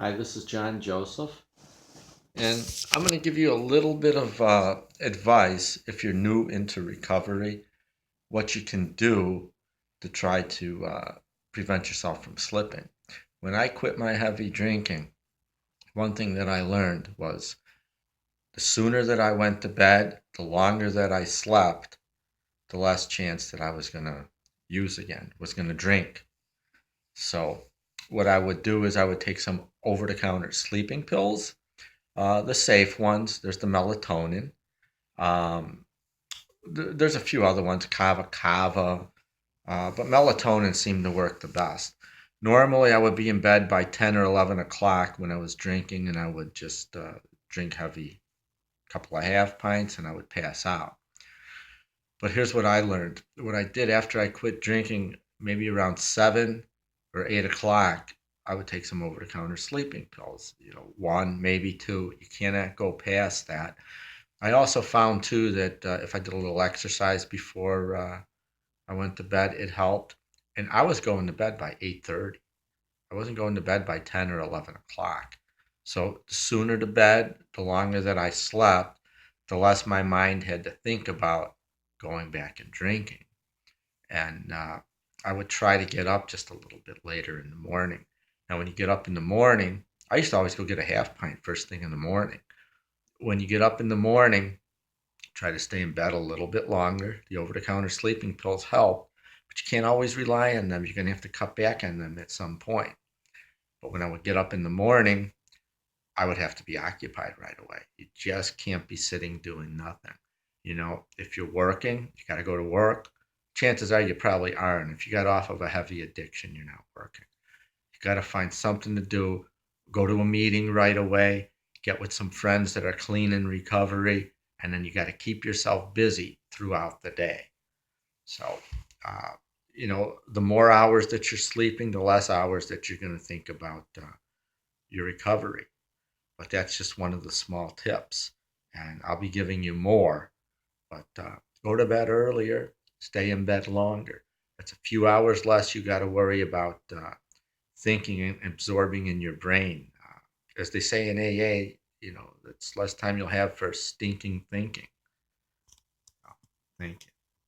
Hi, this is John Joseph, and I'm going to give you a little bit of advice if you're new into recovery, what you can do to try to prevent yourself from slipping. When I quit my heavy drinking, one thing that I learned was the sooner that I went to bed, the longer that I slept, the less chance that I was going to use again, was going to drink. So, what I would do is I would take some over the counter sleeping pills. The safe ones, there's the melatonin. Um, there's a few other ones, kava, but melatonin seemed to work the best. Normally, I would be in bed by 10 or 11 o'clock when I was drinking, and I would just drink heavy, couple of half pints, and I would pass out. But here's what I learned. What I did after I quit drinking, maybe around 7 or 8 o'clock, I would take some over-the-counter sleeping pills. One, maybe two. You cannot go past that. I also found too that if I did a little exercise before I went to bed, it helped. And I was going to bed by 8:30. I wasn't going to bed by 10 or 11 o'clock. So the sooner to bed, the longer that I slept, the less my mind had to think about going back and drinking. And I would try to get up just a little bit later in the morning. Now, when you get up in the morning, I used to always go get a half pint first thing in the morning. When you get up in the morning, try to stay in bed a little bit longer. The over-the-counter sleeping pills help, but you can't always rely on them. You're going to have to cut back on them at some point. But when I would get up in the morning, I would have to be occupied right away. You just can't be sitting doing nothing. If you're working, you got to go to work. Chances are you probably aren't. If you got off of a heavy addiction, you're not working. You got to find something to do. Go to a meeting right away. Get with some friends that are clean in recovery. And then you got to keep yourself busy throughout the day. So, uh, the more hours that you're sleeping, the less hours that you're going to think about your recovery. But that's just one of the small tips. And I'll be giving you more. But go to bed earlier, stay in bed longer. That's a few hours less you got to worry about thinking and absorbing in your brain. As they say in AA, it's less time you'll have for stinking thinking. Thank you.